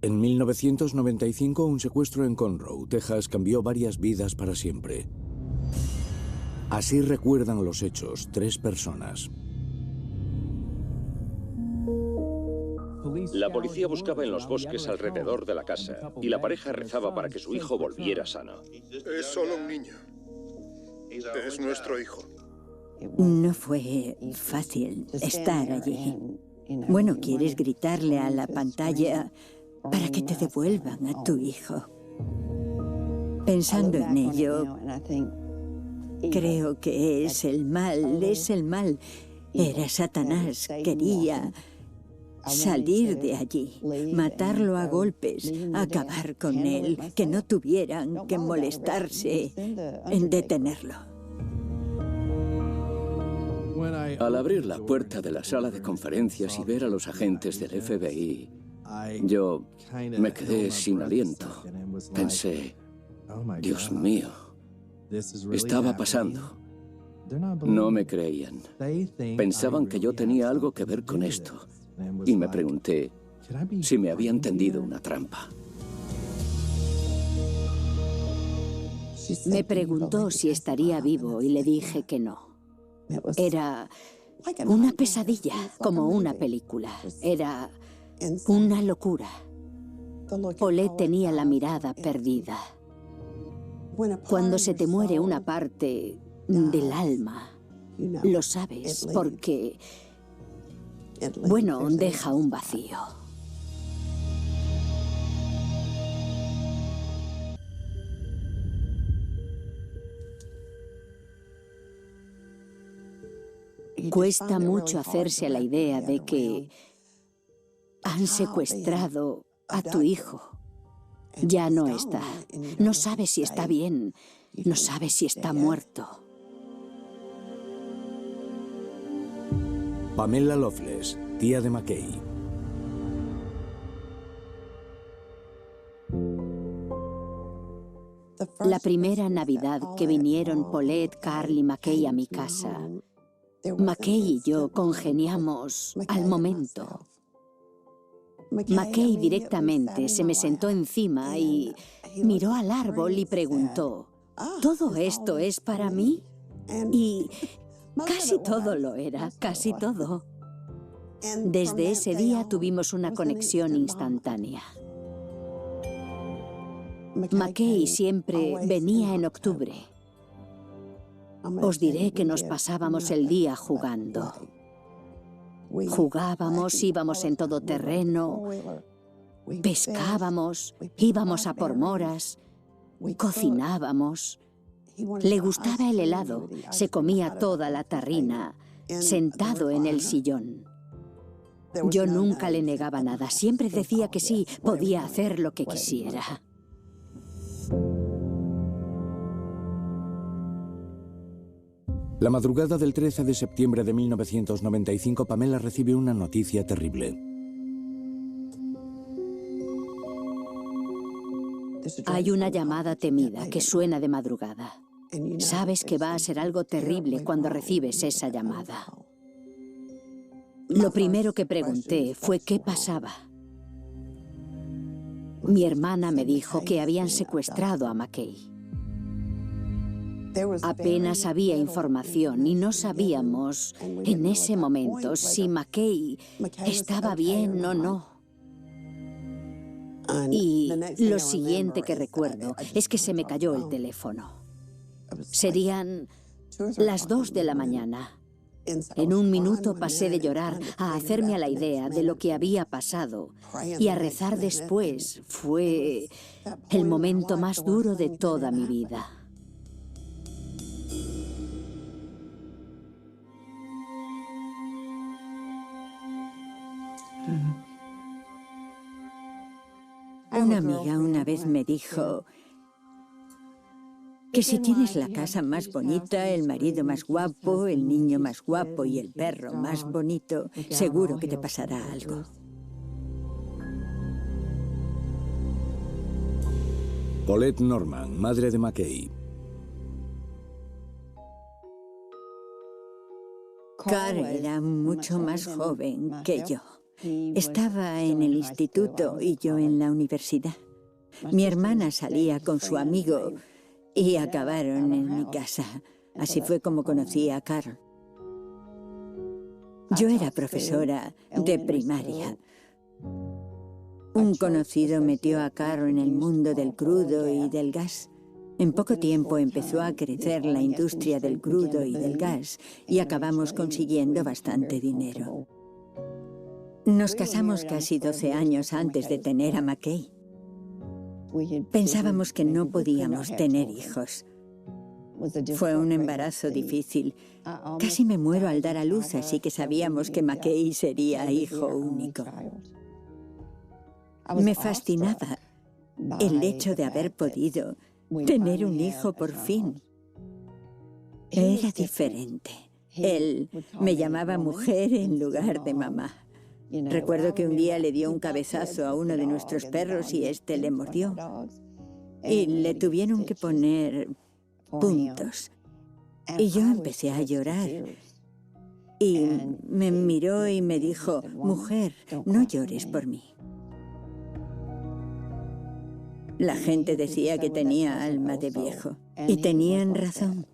En 1995, un secuestro en Conroe, Texas, cambió varias vidas para siempre. Así recuerdan los hechos 3 personas. La policía buscaba en los bosques alrededor de la casa y la pareja rezaba para que su hijo volviera sano. Es solo un niño. Es nuestro hijo. No fue fácil estar allí. Bueno, quieres gritarle a la pantalla para que te devuelvan a tu hijo. Pensando en ello, creo que es el mal, es el mal. Era Satanás, quería salir de allí, matarlo a golpes, acabar con él, que no tuvieran que molestarse en detenerlo. Al abrir la puerta de la sala de conferencias y ver a los agentes del FBI, yo me quedé sin aliento. Pensé, Dios mío, estaba pasando. No me creían. Pensaban que yo tenía algo que ver con esto. Y me pregunté si me habían tendido una trampa. Me preguntó si estaría vivo y le dije que no. Era una pesadilla, como una película. Era una locura. Paulette tenía la mirada perdida. Cuando se te muere una parte del alma, lo sabes, porque, bueno, deja un vacío. Cuesta mucho hacerse a la idea de que han secuestrado a tu hijo. Ya no está. No sabes si está bien. No sabes si está muerto. Pamela Loveless, tía de McKay. La primera Navidad que vinieron Paulette, Carl y McKay a mi casa, McKay y yo congeniamos al momento. McKay directamente se me sentó encima y miró al árbol y preguntó, ¿todo esto es para mí? Y casi todo lo era, casi todo. Desde ese día tuvimos una conexión instantánea. McKay siempre venía en octubre. Os diré que nos pasábamos el día jugando. Jugábamos, íbamos en todo terreno, pescábamos, íbamos a por moras, cocinábamos. Le gustaba el helado, se comía toda la tarrina, sentado en el sillón. Yo nunca le negaba nada, siempre decía que sí, podía hacer lo que quisiera. La madrugada del 13 de septiembre de 1995, Pamela recibe una noticia terrible. Hay una llamada temida que suena de madrugada. Sabes que va a ser algo terrible cuando recibes esa llamada. Lo primero que pregunté fue qué pasaba. Mi hermana me dijo que habían secuestrado a McKay. Apenas había información y no sabíamos en ese momento si McKay estaba bien o no. Y lo siguiente que recuerdo es que se me cayó el teléfono. Serían las 2 de la mañana. En un minuto pasé de llorar a hacerme a la idea de lo que había pasado y a rezar después. Fue el momento más duro de toda mi vida. Una amiga una vez me dijo que si tienes la casa más bonita, el marido más guapo, el niño más guapo y el perro más bonito, seguro que te pasará algo. Paulette Norman, madre de McKay. Carl era mucho más joven que yo. Estaba en el instituto y yo en la universidad. Mi hermana salía con su amigo y acabaron en mi casa. Así fue como conocí a Carl. Yo era profesora de primaria. Un conocido metió a Carl en el mundo del crudo y del gas. En poco tiempo empezó a crecer la industria del crudo y del gas y acabamos consiguiendo bastante dinero. Nos casamos casi 12 años antes de tener a McKay. Pensábamos que no podíamos tener hijos. Fue un embarazo difícil. Casi me muero al dar a luz, así que sabíamos que McKay sería hijo único. Me fascinaba el hecho de haber podido tener un hijo por fin. Era diferente. Él me llamaba mujer en lugar de mamá. Recuerdo que un día le dio un cabezazo a uno de nuestros perros y este le mordió. Y le tuvieron que poner puntos. Y yo empecé a llorar. Y me miró y me dijo, mujer, no llores por mí. La gente decía que tenía alma de viejo. Y tenían razón.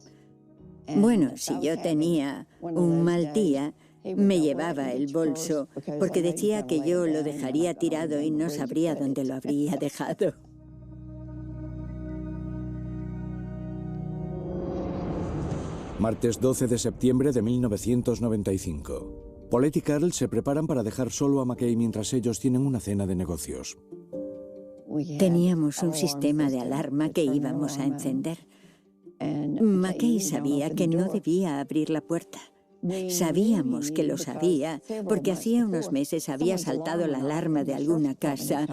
Bueno, si yo tenía un mal día, me llevaba el bolso porque decía que yo lo dejaría tirado y no sabría dónde lo habría dejado. Martes 12 de septiembre de 1995. Paulette y Carl se preparan para dejar solo a McKay mientras ellos tienen una cena de negocios. Teníamos un sistema de alarma que íbamos a encender. McKay sabía que no debía abrir la puerta. Sabíamos que lo sabía porque hacía unos meses había saltado la alarma de alguna casa.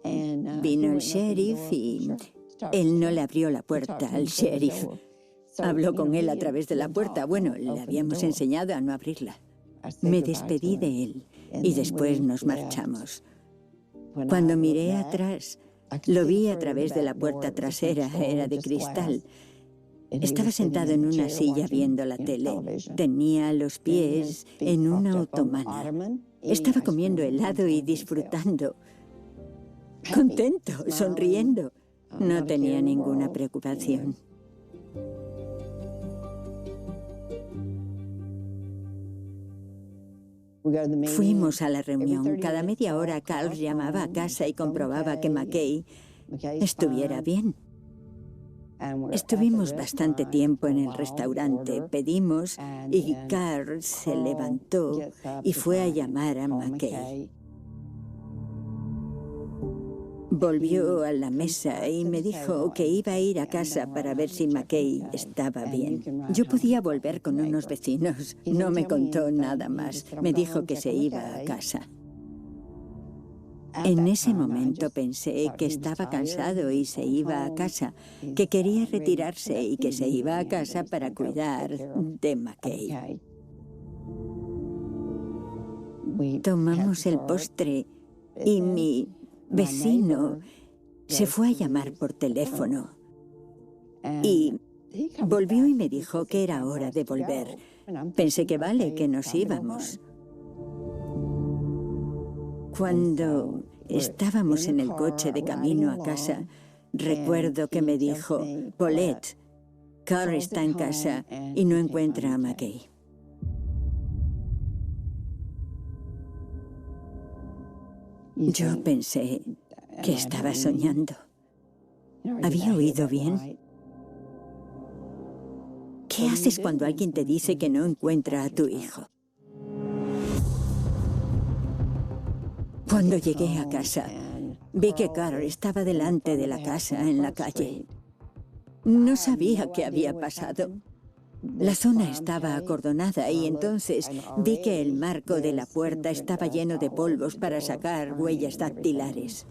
Vino el sheriff y él no le abrió la puerta al sheriff. Habló con él a través de la puerta. Bueno, le habíamos enseñado a no abrirla. Me despedí de él y después nos marchamos. Cuando miré atrás, lo vi a través de la puerta trasera, era de cristal. Estaba sentado en una silla viendo la tele. Tenía los pies en una otomana. Estaba comiendo helado y disfrutando. Contento, sonriendo. No tenía ninguna preocupación. Fuimos a la reunión. Cada media hora Carl llamaba a casa y comprobaba que McKay estuviera bien. Estuvimos bastante tiempo en el restaurante. Pedimos y Carl se levantó y fue a llamar a McKay. Volvió a la mesa y me dijo que iba a ir a casa para ver si McKay estaba bien. Yo podía volver con unos vecinos. No me contó nada más. Me dijo que se iba a casa. En ese momento pensé que estaba cansado y se iba a casa, que quería retirarse y que se iba a casa para cuidar de McKay. Tomamos el postre y mi vecino se fue a llamar por teléfono y volvió y me dijo que era hora de volver. Pensé que vale, que nos íbamos. Cuando estábamos en el coche de camino a casa, recuerdo que me dijo, Paulette, Carl está en casa y no encuentra a McKay. Yo pensé que estaba soñando. ¿Había oído bien? ¿Qué haces cuando alguien te dice que no encuentra a tu hijo? Cuando llegué a casa, vi que Carl estaba delante de la casa en la calle. No sabía qué había pasado. La zona estaba acordonada y entonces vi que el marco de la puerta estaba lleno de polvos para sacar huellas dactilares.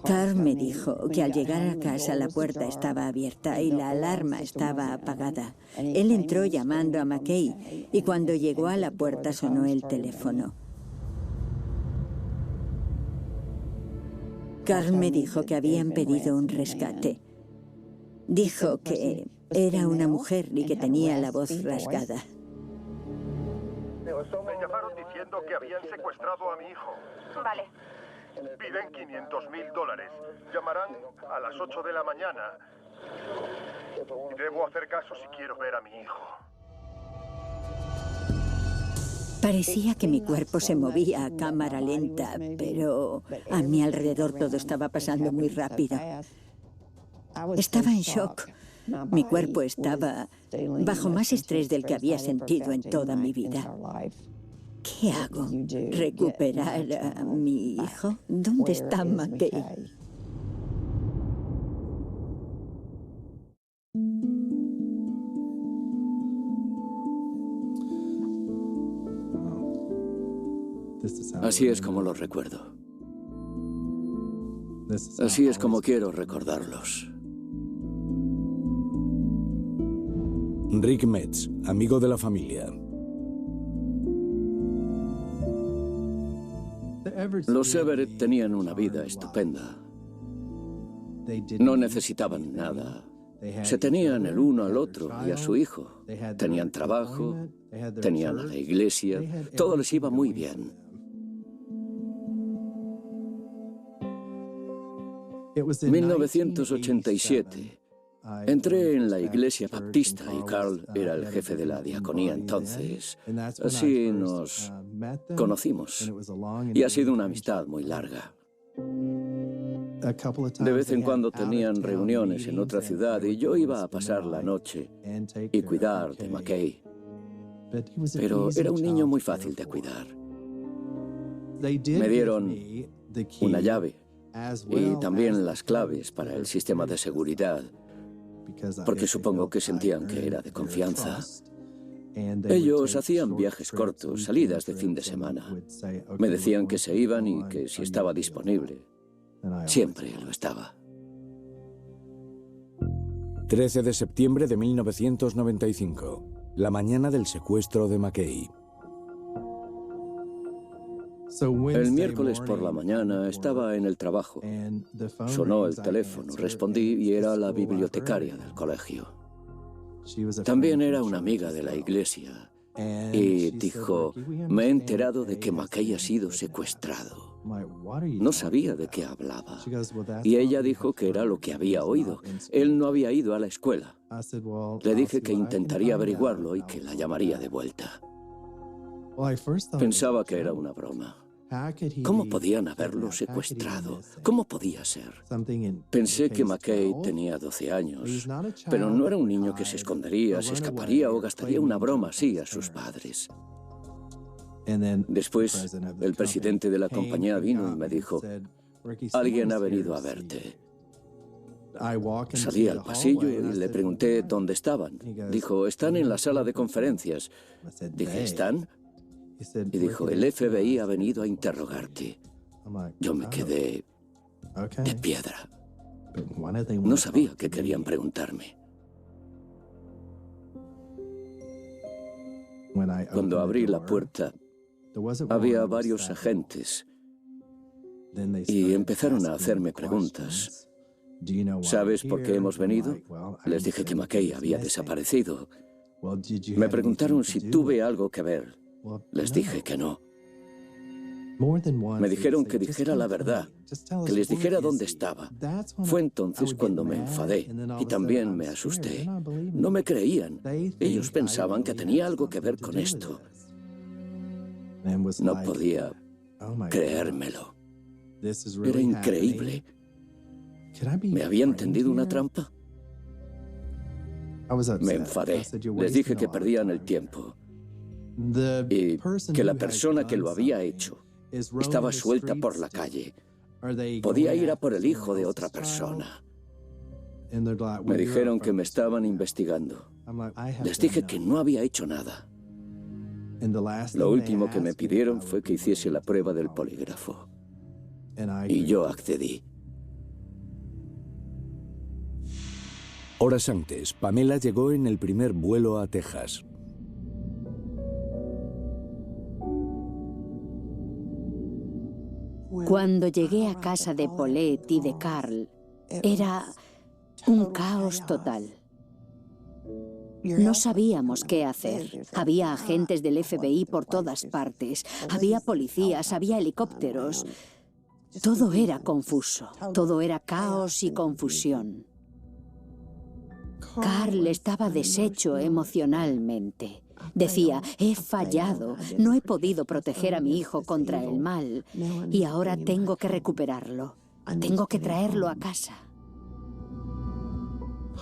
Carl me dijo que al llegar a casa la puerta estaba abierta y la alarma estaba apagada. Él entró llamando a McKay y cuando llegó a la puerta sonó el teléfono. Carl me dijo que habían pedido un rescate. Dijo que era una mujer y que tenía la voz rasgada. Me llamaron diciendo diciendo que habían secuestrado a mi hijo. Vale. Piden $500.000. Llamarán a las 8 de la mañana. Debo hacer caso si quiero ver a mi hijo. Parecía que mi cuerpo se movía a cámara lenta, pero a mi alrededor todo estaba pasando muy rápido. Estaba en shock. Mi cuerpo estaba bajo más estrés del que había sentido en toda mi vida. ¿Qué hago? ¿Recuperar a mi hijo? ¿Dónde está McKay? Así es como los recuerdo. Así es como quiero recordarlos. Rick Metz, amigo de la familia. Los Everett tenían una vida estupenda. No necesitaban nada. Se tenían el uno al otro y a su hijo. Tenían trabajo, tenían a la iglesia, todo les iba muy bien. En 1987, entré en la iglesia baptista y Carl era el jefe de la diaconía entonces. Así nos conocimos y ha sido una amistad muy larga. De vez en cuando tenían reuniones en otra ciudad y yo iba a pasar la noche y cuidar de McKay. Pero era un niño muy fácil de cuidar. Me dieron una llave y también las claves para el sistema de seguridad, porque supongo que sentían que era de confianza. Ellos hacían viajes cortos, salidas de fin de semana. Me decían que se iban y que si estaba disponible. Siempre lo estaba. 13 de septiembre de 1995, la mañana del secuestro de McKay. El miércoles por la mañana estaba en el trabajo. Sonó el teléfono, respondí y era la bibliotecaria del colegio. También era una amiga de la iglesia y dijo, me he enterado de que McKay ha sido secuestrado. No sabía de qué hablaba. Y ella dijo que era lo que había oído. Él no había ido a la escuela. Le dije que intentaría averiguarlo y que la llamaría de vuelta. Pensaba que era una broma. ¿Cómo podían haberlo secuestrado? ¿Cómo podía ser? Pensé que McKay tenía 12 años, pero no era un niño que se escondería, se escaparía o gastaría una broma así a sus padres. Después, el presidente de la compañía vino y me dijo, alguien ha venido a verte. Salí al pasillo y le pregunté dónde estaban. Dijo, están en la sala de conferencias. Dije, ¿están? Y dijo, el FBI ha venido a interrogarte. Yo me quedé de piedra. No sabía qué querían preguntarme. Cuando abrí la puerta, había varios agentes y empezaron a hacerme preguntas. ¿Sabes por qué hemos venido? Les dije que McKay había desaparecido. Me preguntaron si tuve algo que ver. Les dije que no. Me dijeron que dijera la verdad, que les dijera dónde estaba. Fue entonces cuando me enfadé y también me asusté. No me creían. Ellos pensaban que tenía algo que ver con esto. No podía creérmelo. Era increíble. ¿Me habían tendido una trampa? Me enfadé. Les dije que perdían el tiempo y que la persona que lo había hecho estaba suelta por la calle. Podía ir a por el hijo de otra persona. Me dijeron que me estaban investigando. Les dije que no había hecho nada. Lo último que me pidieron fue que hiciese la prueba del polígrafo. Y yo accedí. Horas antes, Pamela llegó en el primer vuelo a Texas. Cuando llegué a casa de Paulette y de Carl, era un caos total. No sabíamos qué hacer. Había agentes del FBI por todas partes. Había policías, había helicópteros. Todo era confuso. Todo era caos y confusión. Carl estaba deshecho emocionalmente. Decía, he fallado, no he podido proteger a mi hijo contra el mal y ahora tengo que recuperarlo. Tengo que traerlo a casa.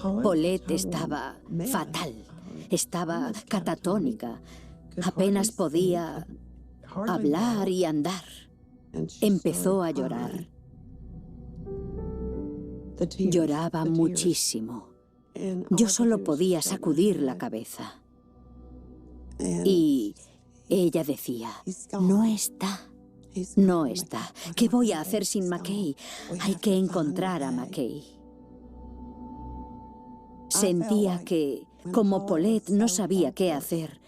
Paulette estaba fatal, estaba catatónica, apenas podía hablar y andar. Empezó a llorar. Lloraba muchísimo. Yo solo podía sacudir la cabeza. Y ella decía, no está, no está. ¿Qué voy a hacer sin McKay? Hay que encontrar a McKay. Sentía que, como Paulette no sabía qué hacer,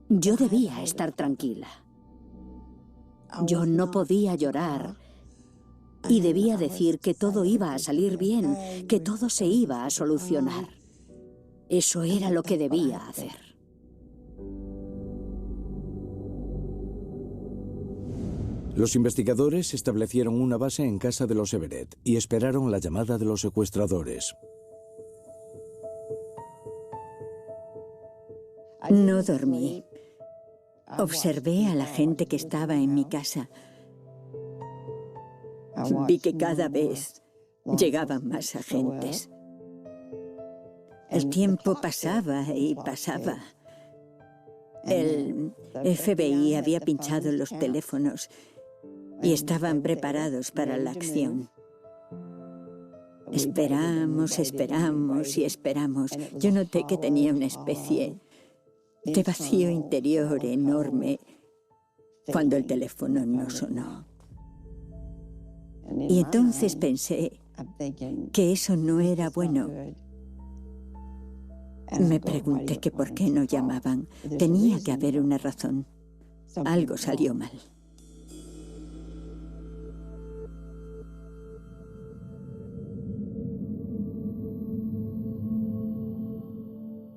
yo debía estar tranquila. Yo no podía llorar y debía decir que todo iba a salir bien, que todo se iba a solucionar. Eso era lo que debía hacer. Los investigadores establecieron una base en casa de los Everett y esperaron la llamada de los secuestradores. No dormí. Observé a la gente que estaba en mi casa. Vi que cada vez llegaban más agentes. El tiempo pasaba y pasaba. El FBI había pinchado los teléfonos y estaban preparados para la acción. Esperamos, esperamos y esperamos. Yo noté que tenía una especie de vacío interior enorme cuando el teléfono no sonó. Y entonces pensé que eso no era bueno. Me pregunté que por qué no llamaban. Tenía que haber una razón. Algo salió mal.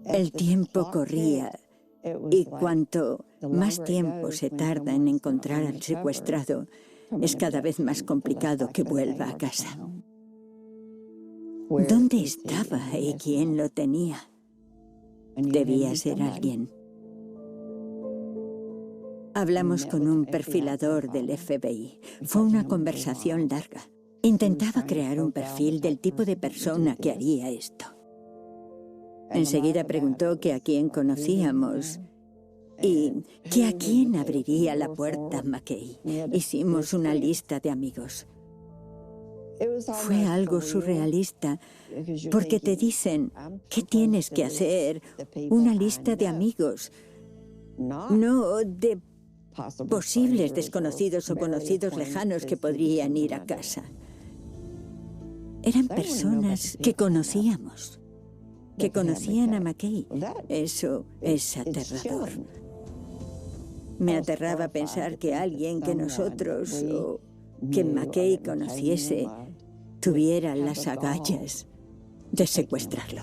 El tiempo corría y cuanto más tiempo se tarda en encontrar al secuestrado, es cada vez más complicado que vuelva a casa. ¿Dónde estaba y quién lo tenía? Debía ser alguien. Hablamos con un perfilador del FBI. Fue una conversación larga. Intentaba crear un perfil del tipo de persona que haría esto. Enseguida preguntó que a quién conocíamos y que a quién abriría la puerta McKay. Hicimos una lista de amigos. Fue algo surrealista, porque te dicen, ¿qué tienes que hacer? Una lista de amigos, no de posibles desconocidos o conocidos lejanos que podrían ir a casa. Eran personas que conocíamos, que conocían a McKay. Eso es aterrador. Me aterraba pensar que alguien que nosotros o que McKay conociese tuviera las agallas de secuestrarlo.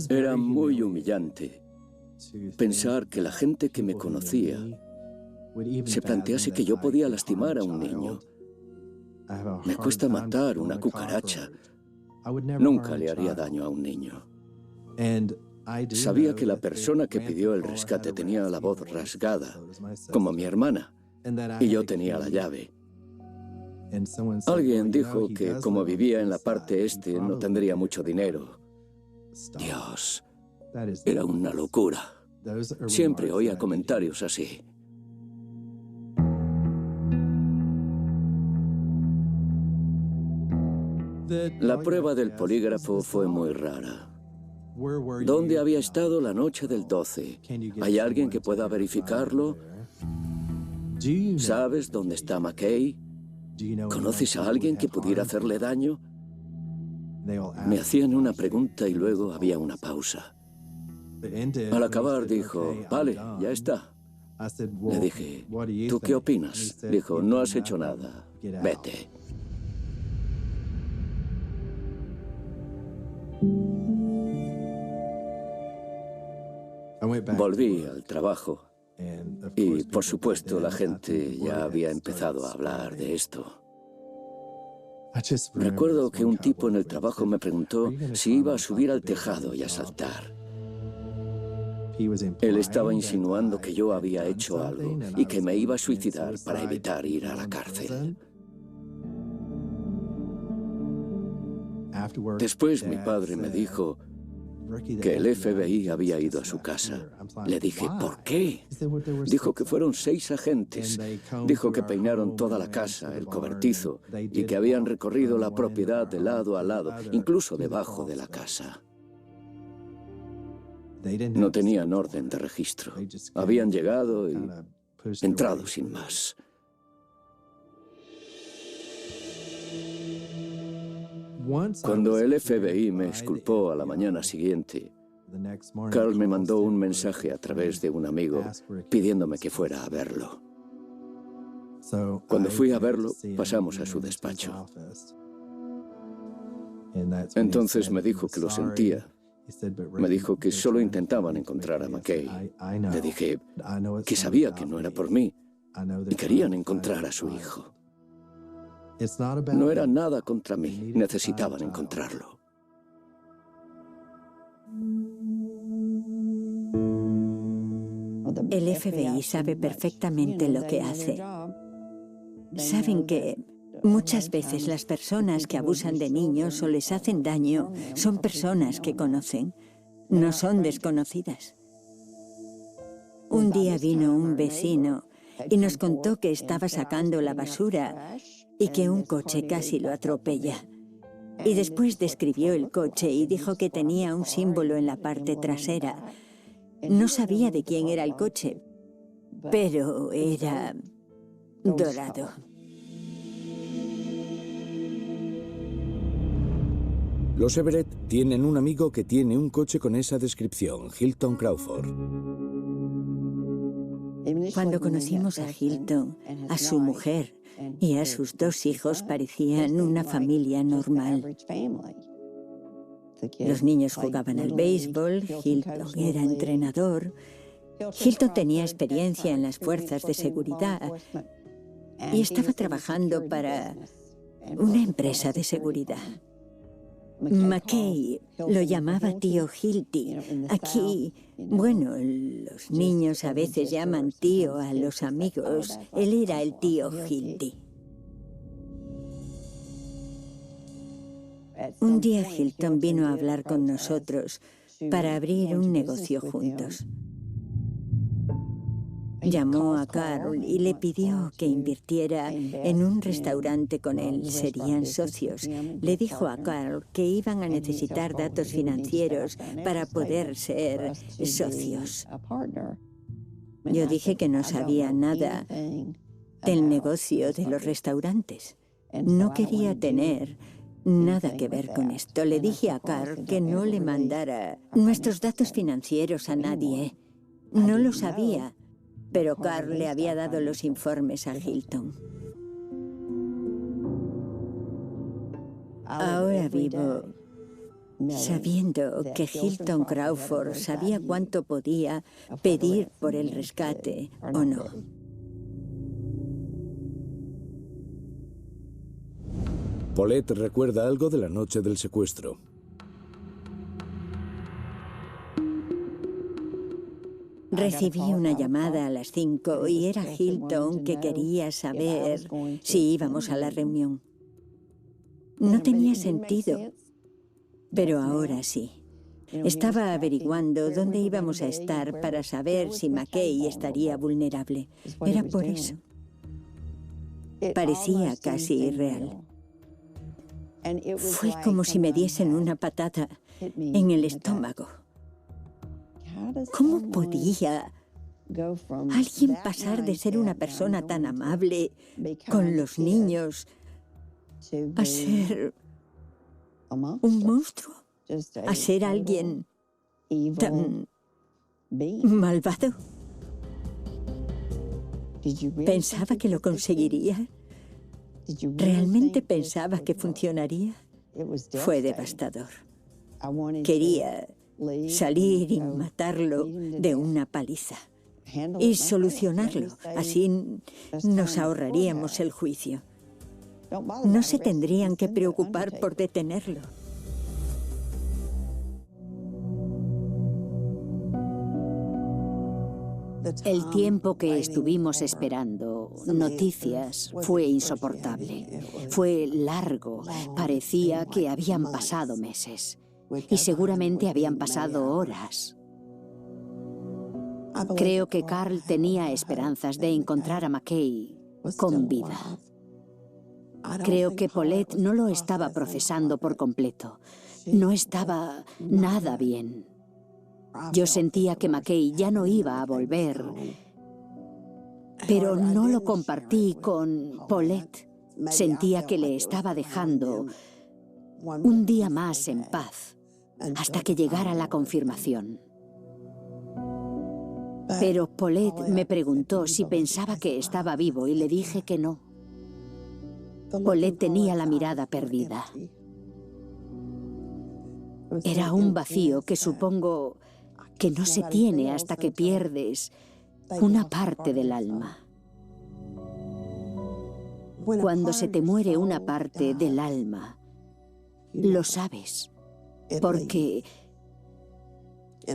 Era muy humillante pensar que la gente que me conocía se plantease que yo podía lastimar a un niño. Me cuesta matar una cucaracha. Nunca le haría daño a un niño. Sabía que la persona que pidió el rescate tenía la voz rasgada, como mi hermana, y yo tenía la llave. Alguien dijo que como vivía en la parte este no tendría mucho dinero. Dios, era una locura. Siempre oía comentarios así. La prueba del polígrafo fue muy rara. ¿Dónde había estado la noche del 12? ¿Hay alguien que pueda verificarlo? ¿Sabes dónde está McKay? ¿Conoces a alguien que pudiera hacerle daño? Me hacían una pregunta y luego había una pausa. Al acabar dijo, vale, ya está. Le dije, ¿tú qué opinas? Dijo, no has hecho nada, vete. Volví al trabajo y, por supuesto, la gente ya había empezado a hablar de esto. Recuerdo que un tipo en el trabajo me preguntó si iba a subir al tejado y a saltar. Él estaba insinuando que yo había hecho algo y que me iba a suicidar para evitar ir a la cárcel. Después mi padre me dijo que el FBI había ido a su casa. Le dije, ¿por qué? Dijo que fueron 6 agentes. Dijo que peinaron toda la casa, el cobertizo, y que habían recorrido la propiedad de lado a lado, incluso debajo de la casa. No tenían orden de registro. Habían llegado y entrado sin más. Cuando el FBI me exculpó a la mañana siguiente, Carl me mandó un mensaje a través de un amigo pidiéndome que fuera a verlo. Cuando fui a verlo, pasamos a su despacho. Entonces me dijo que lo sentía. Me dijo que solo intentaban encontrar a McKay. Le dije que sabía que no era por mí. Querían encontrar a su hijo. No era nada contra mí. Necesitaban encontrarlo. El FBI sabe perfectamente lo que hace. Saben que muchas veces las personas que abusan de niños o les hacen daño son personas que conocen, no son desconocidas. Un día vino un vecino y nos contó que estaba sacando la basura y que un coche casi lo atropella. Y después describió el coche y dijo que tenía un símbolo en la parte trasera. No sabía de quién era el coche, pero era dorado. Los Everett tienen un amigo que tiene un coche con esa descripción, Hilton Crawford. Cuando conocimos a Hilton, a su mujer y a sus 2 hijos parecían una familia normal. Los niños jugaban al béisbol, Hilton era entrenador. Hilton tenía experiencia en las fuerzas de seguridad y estaba trabajando para una empresa de seguridad. McKay lo llamaba tío Hilty. Aquí, bueno, los niños a veces llaman tío a los amigos. Él era el tío Hilty. Un día Hilton vino a hablar con nosotros para abrir un negocio juntos. Llamó a Carl y le pidió que invirtiera en un restaurante con él. Serían socios. Le dijo a Carl que iban a necesitar datos financieros para poder ser socios. Yo dije que no sabía nada del negocio de los restaurantes. No quería tener nada que ver con esto. Le dije a Carl que no le mandara nuestros datos financieros a nadie. No lo sabía. Pero Carl le había dado los informes a Hilton. Ahora vivo sabiendo que Hilton Crawford sabía cuánto podía pedir por el rescate o no. Paulette recuerda algo de la noche del secuestro. Recibí una llamada a las 5 y era Hilton que quería saber si íbamos a la reunión. No tenía sentido, pero ahora sí. Estaba averiguando dónde íbamos a estar para saber si McKay estaría vulnerable. Era por eso. Parecía casi irreal. Fue como si me diesen una patada en el estómago. ¿Cómo podía alguien pasar de ser una persona tan amable con los niños a ser un monstruo? ¿A ser alguien tan malvado? ¿Pensaba que lo conseguiría? ¿Realmente pensaba que funcionaría? Fue devastador. Quería salir y matarlo de una paliza y solucionarlo. Así nos ahorraríamos el juicio. No se tendrían que preocupar por detenerlo. El tiempo que estuvimos esperando noticias fue insoportable. Fue largo. Parecía que habían pasado meses. Y seguramente habían pasado horas. Creo que Carl tenía esperanzas de encontrar a McKay con vida. Creo que Paulette no lo estaba procesando por completo. No estaba nada bien. Yo sentía que McKay ya no iba a volver, pero no lo compartí con Paulette. Sentía que le estaba dejando un día más en paz, hasta que llegara la confirmación. Pero Paulette me preguntó si pensaba que estaba vivo y le dije que no. Paulette tenía la mirada perdida. Era un vacío que supongo que no se tiene hasta que pierdes una parte del alma. Cuando se te muere una parte del alma, lo sabes, porque,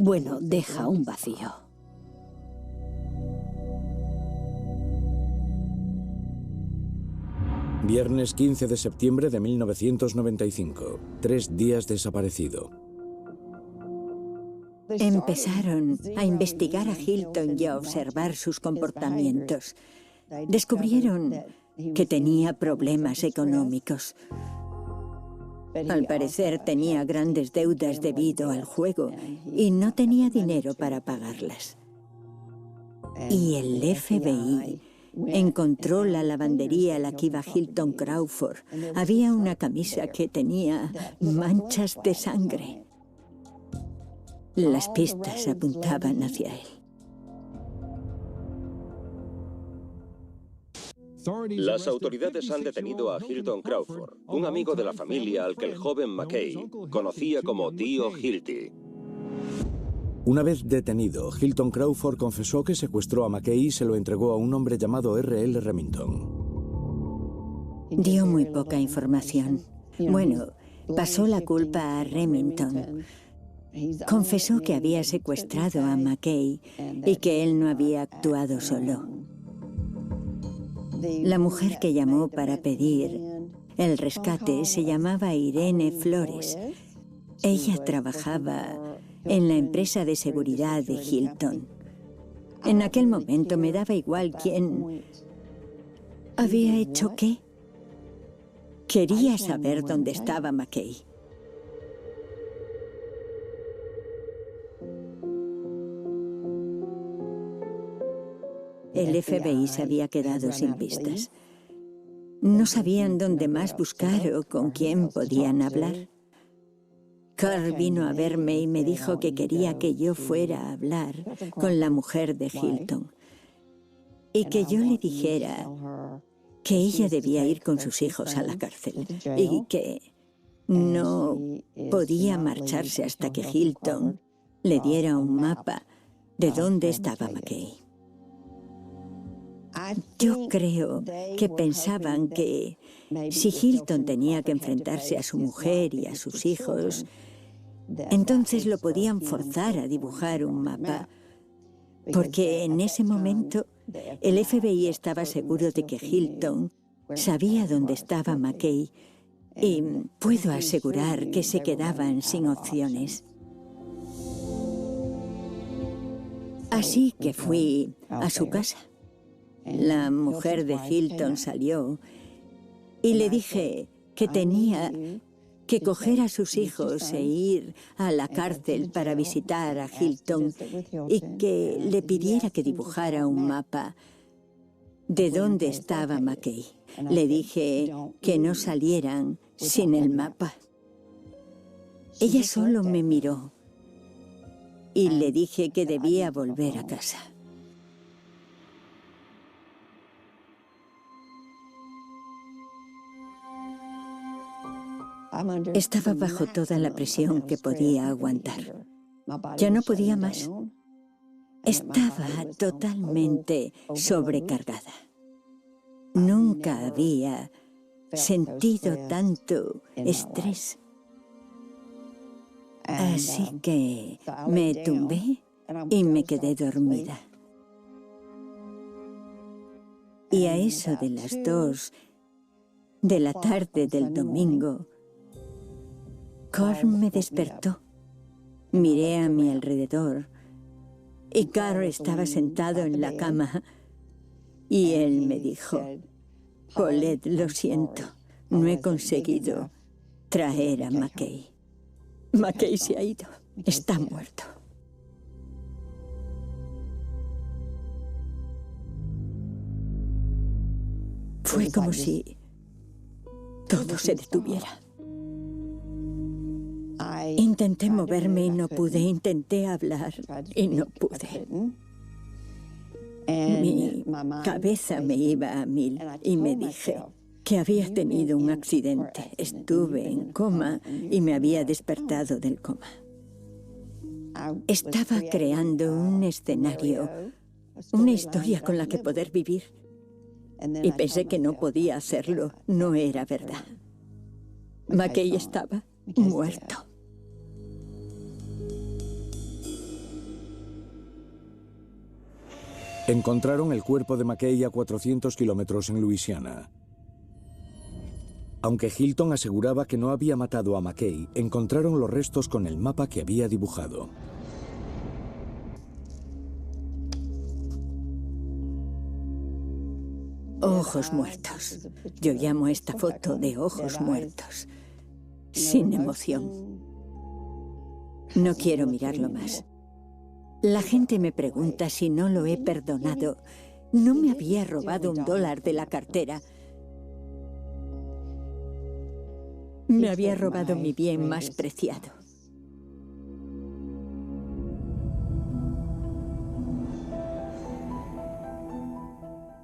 bueno, deja un vacío. Viernes 15 de septiembre de 1995. 3 días desaparecido. Empezaron a investigar a Hilton y a observar sus comportamientos. Descubrieron que tenía problemas económicos. Al parecer tenía grandes deudas debido al juego y no tenía dinero para pagarlas. Y el FBI encontró la lavandería a la que iba Hilton Crawford. Había una camisa que tenía manchas de sangre. Las pistas apuntaban hacia él. Las autoridades han detenido a Hilton Crawford, un amigo de la familia al que el joven McKay conocía como tío Hilty. Una vez detenido, Hilton Crawford confesó que secuestró a McKay y se lo entregó a un hombre llamado R.L. Remington. Dio muy poca información. Bueno, pasó la culpa a Remington. Confesó que había secuestrado a McKay y que él no había actuado solo. La mujer que llamó para pedir el rescate se llamaba Irene Flores. Ella trabajaba en la empresa de seguridad de Hilton. En aquel momento me daba igual quién había hecho qué. Quería saber dónde estaba McKay. El FBI se había quedado sin pistas. No sabían dónde más buscar o con quién podían hablar. Carl vino a verme y me dijo que quería que yo fuera a hablar con la mujer de Hilton y que yo le dijera que ella debía ir con sus hijos a la cárcel y que no podía marcharse hasta que Hilton le diera un mapa de dónde estaba McKay. Yo creo que pensaban que si Hilton tenía que enfrentarse a su mujer y a sus hijos, entonces lo podían forzar a dibujar un mapa, porque en ese momento el FBI estaba seguro de que Hilton sabía dónde estaba McKay y puedo asegurar que se quedaban sin opciones. Así que fui a su casa. La mujer de Hilton salió y le dije que tenía que coger a sus hijos e ir a la cárcel para visitar a Hilton y que le pidiera que dibujara un mapa de dónde estaba McKay. Le dije que no salieran sin el mapa. Ella solo me miró y le dije que debía volver a casa. Estaba bajo toda la presión que podía aguantar. Ya no podía más. Estaba totalmente sobrecargada. Nunca había sentido tanto estrés. Así que me tumbé y me quedé dormida. Y a eso de las 2 de la tarde del domingo, Carl me despertó. Miré a mi alrededor y Carl estaba sentado en la cama y él me dijo: Paulette, lo siento, no he conseguido traer a McKay. McKay se ha ido, está muerto. Fue como si todo se detuviera. Intenté moverme y no pude, intenté hablar y no pude. Mi cabeza me iba a 1000 y me dije que había tenido un accidente. Estuve en coma y me había despertado del coma. Estaba creando un escenario, una historia con la que poder vivir. Y pensé que no podía hacerlo, no era verdad. McKay estaba muerto. Encontraron el cuerpo de McKay a 400 kilómetros en Luisiana. Aunque Hilton aseguraba que no había matado a McKay, encontraron los restos con el mapa que había dibujado. Ojos muertos. Yo llamo a esta foto de ojos muertos. Sin emoción. No quiero mirarlo más. La gente me pregunta si no lo he perdonado. No me había robado $1 de la cartera. Me había robado mi bien más preciado.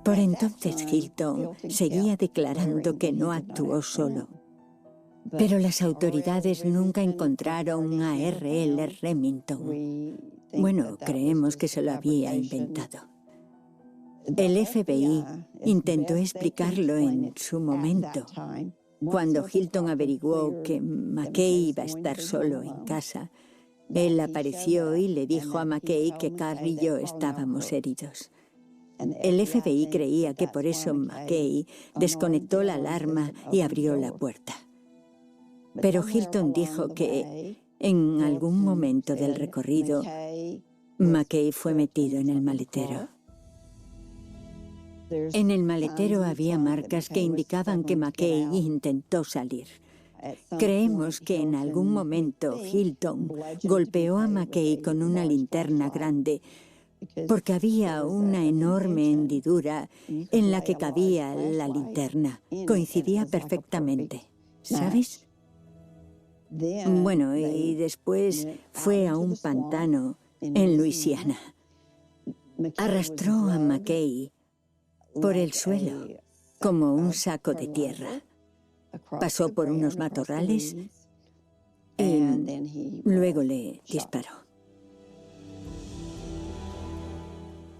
Por entonces Hilton seguía declarando que no actuó solo. Pero las autoridades nunca encontraron a R.L. Remington. Bueno, creemos que se lo había inventado. El FBI intentó explicarlo en su momento. Cuando Hilton averiguó que McKay iba a estar solo en casa, él apareció y le dijo a McKay que Carl y yo estábamos heridos. El FBI creía que por eso McKay desconectó la alarma y abrió la puerta. Pero Hilton dijo que en algún momento del recorrido, McKay fue metido en el maletero. En el maletero había marcas que indicaban que McKay intentó salir. Creemos que en algún momento Hilton golpeó a McKay con una linterna grande porque había una enorme hendidura en la que cabía la linterna. Coincidía perfectamente, ¿sabes? Bueno, y después fue a un pantano en Luisiana. Arrastró a McKay por el suelo como un saco de tierra. Pasó por unos matorrales y luego le disparó.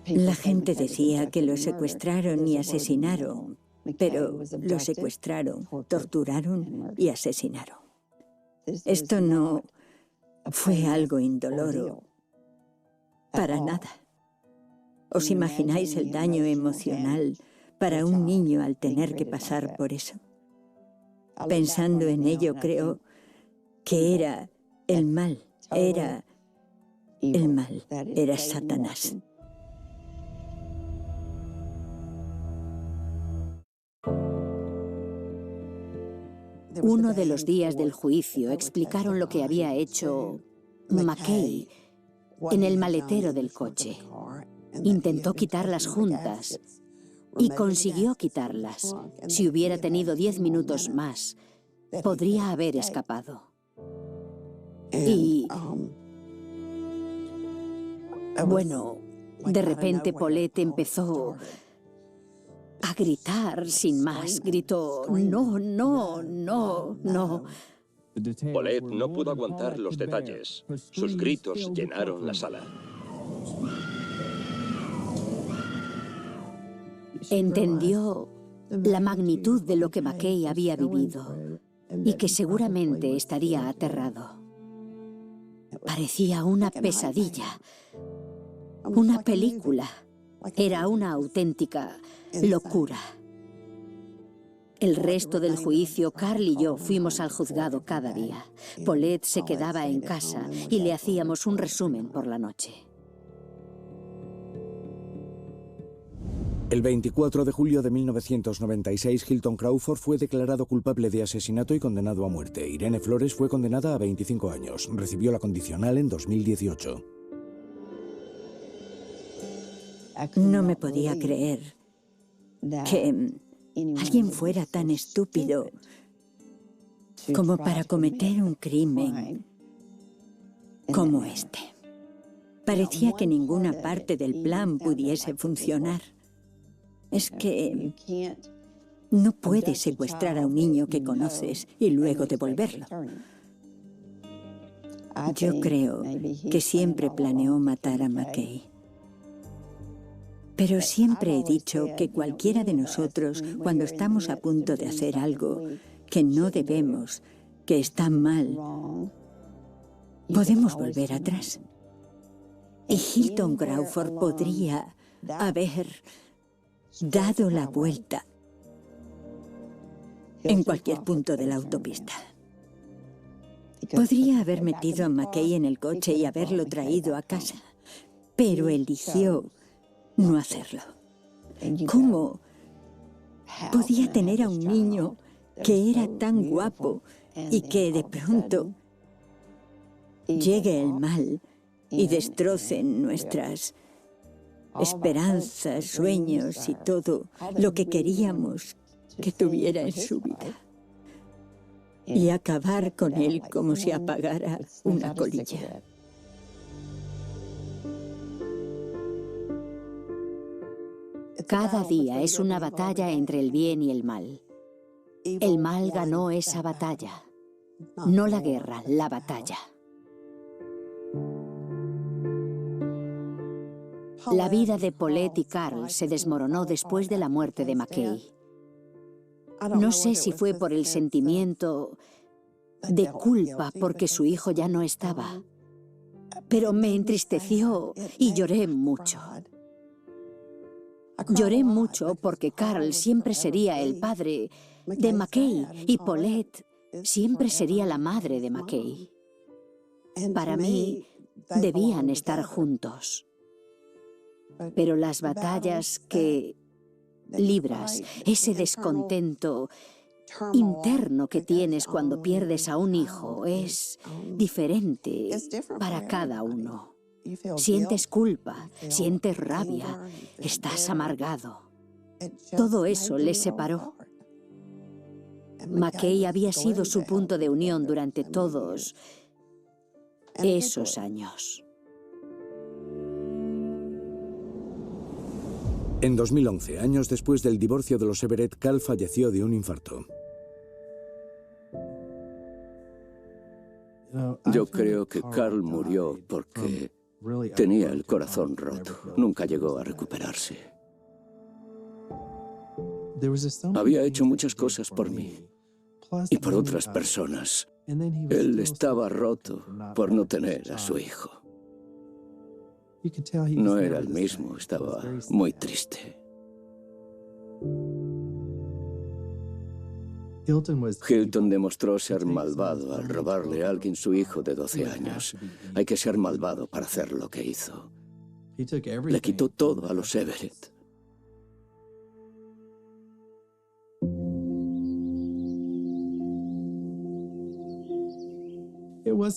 La gente decía que lo secuestraron y asesinaron, pero lo secuestraron, torturaron y asesinaron. Esto no fue algo indoloro, para nada. ¿Os imagináis el daño emocional para un niño al tener que pasar por eso? Pensando en ello, creo que era el mal, era Satanás. Uno de los días del juicio explicaron lo que había hecho McKay en el maletero del coche. Intentó quitar las juntas y consiguió quitarlas. Si hubiera tenido 10 minutos más, podría haber escapado. Y bueno, de repente Paulette empezó a gritar sin más. Gritó: no, no, no, no. Paulette no pudo aguantar los detalles. Sus gritos llenaron la sala. Entendió la magnitud de lo que McKay había vivido y que seguramente estaría aterrado. Parecía una pesadilla, una película. Era una auténtica locura. El resto del juicio, Carl y yo fuimos al juzgado cada día. Paulette se quedaba en casa y le hacíamos un resumen por la noche. El 24 de julio de 1996, Hilton Crawford fue declarado culpable de asesinato y condenado a muerte. Irene Flores fue condenada a 25 años. Recibió la condicional en 2018. No me podía creer que alguien fuera tan estúpido como para cometer un crimen como este. Parecía que ninguna parte del plan pudiese funcionar. Es que no puedes secuestrar a un niño que conoces y luego devolverlo. Yo creo que siempre planeó matar a McKay. Pero siempre he dicho que cualquiera de nosotros, cuando estamos a punto de hacer algo que no debemos, que está mal, podemos volver atrás. Y Hilton Crawford podría haber dado la vuelta en cualquier punto de la autopista. Podría haber metido a McKay en el coche y haberlo traído a casa, pero eligió no hacerlo. ¿Cómo podía tener a un niño que era tan guapo y que de pronto llegue el mal y destroce nuestras esperanzas, sueños y todo lo que queríamos que tuviera en su vida? Y acabar con él como si apagara una colilla. Cada día es una batalla entre el bien y el mal. El mal ganó esa batalla. No la guerra, la batalla. La vida de Paulette y Carl se desmoronó después de la muerte de McKay. No sé si fue por el sentimiento de culpa porque su hijo ya no estaba, pero me entristeció y lloré mucho. Lloré mucho porque Carl siempre sería el padre de McKay y Paulette siempre sería la madre de McKay. Para mí, debían estar juntos. Pero las batallas que libras, ese descontento interno que tienes cuando pierdes a un hijo, es diferente para cada uno. Sientes culpa, sientes rabia, estás amargado. Todo eso les separó. McKay había sido su punto de unión durante todos esos años. En 2011, años después del divorcio de los Everett, Carl falleció de un infarto. Yo creo que Carl murió porque tenía el corazón roto. Nunca llegó a recuperarse. Había hecho muchas cosas por mí y por otras personas. Él estaba roto por no tener a su hijo. No era el mismo, estaba muy triste. Hilton demostró ser malvado al robarle a alguien su hijo de 12 años. Hay que ser malvado para hacer lo que hizo. Le quitó todo a los Everett.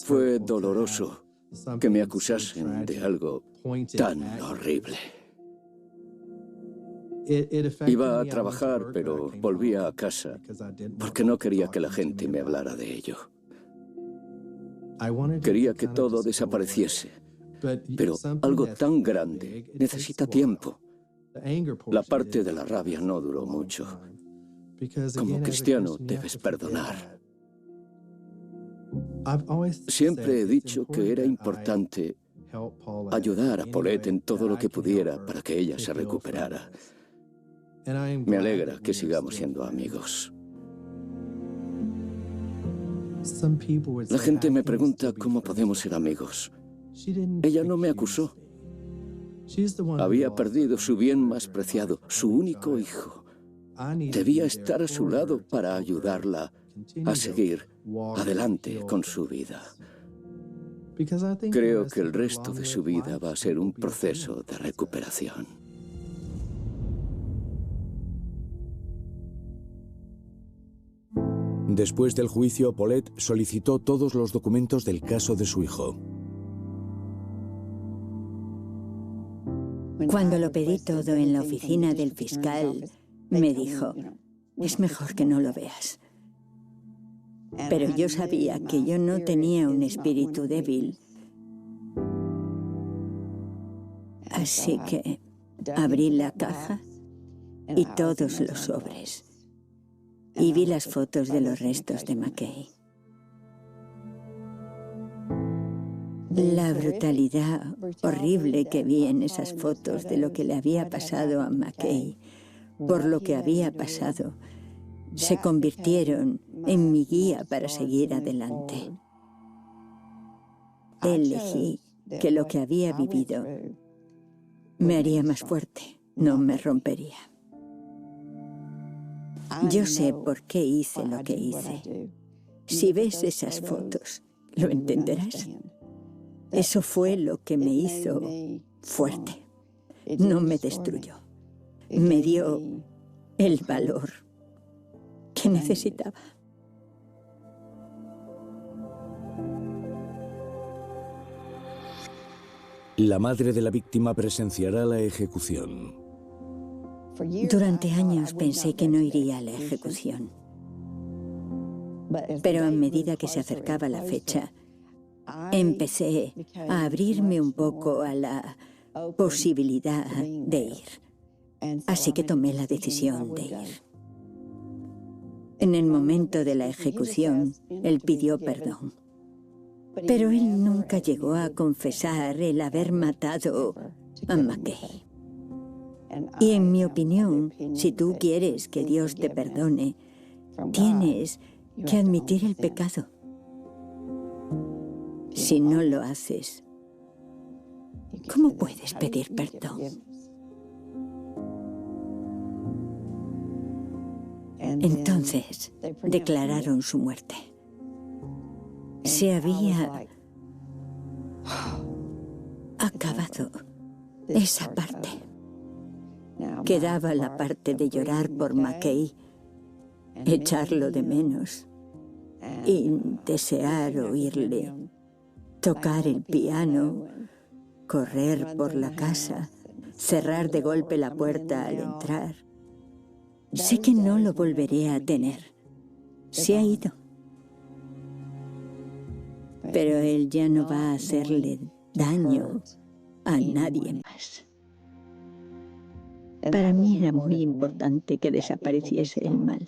Fue doloroso que me acusasen de algo tan horrible. Iba a trabajar, pero volvía a casa porque no quería que la gente me hablara de ello. Quería que todo desapareciese, pero algo tan grande necesita tiempo. La parte de la rabia no duró mucho. Como cristiano debes perdonar. Siempre he dicho que era importante ayudar a Paulette en todo lo que pudiera para que ella se recuperara. Me alegra que sigamos siendo amigos. La gente me pregunta cómo podemos ser amigos. Ella no me acusó. Había perdido su bien más preciado, su único hijo. Debía estar a su lado para ayudarla a seguir adelante con su vida. Creo que el resto de su vida va a ser un proceso de recuperación. Después del juicio, Paulette solicitó todos los documentos del caso de su hijo. Cuando lo pedí todo en la oficina del fiscal, me dijo, es mejor que no lo veas. Pero yo sabía que yo no tenía un espíritu débil. Así que abrí la caja y todos los sobres. Y vi las fotos de los restos de McKay. La brutalidad horrible que vi en esas fotos de lo que le había pasado a McKay, por lo que había pasado, se convirtieron en mi guía para seguir adelante. Elegí que lo que había vivido me haría más fuerte, no me rompería. Yo sé por qué hice lo que hice. Si ves esas fotos, lo entenderás. Eso fue lo que me hizo fuerte. No me destruyó. Me dio el valor que necesitaba. La madre de la víctima presenciará la ejecución. Durante años pensé que no iría a la ejecución. Pero a medida que se acercaba la fecha, empecé a abrirme un poco a la posibilidad de ir. Así que tomé la decisión de ir. En el momento de la ejecución, él pidió perdón. Pero él nunca llegó a confesar el haber matado a McKay. Y en mi opinión, si tú quieres que Dios te perdone, tienes que admitir el pecado. Si no lo haces, ¿cómo puedes pedir perdón? Entonces, declararon su muerte. Se había acabado esa parte. Quedaba la parte de llorar por McKay, echarlo de menos y desear oírle tocar el piano, correr por la casa, cerrar de golpe la puerta al entrar. Sé que no lo volveré a tener. Se ha ido. Pero él ya no va a hacerle daño a nadie más. Para mí era muy importante que desapareciese el mal.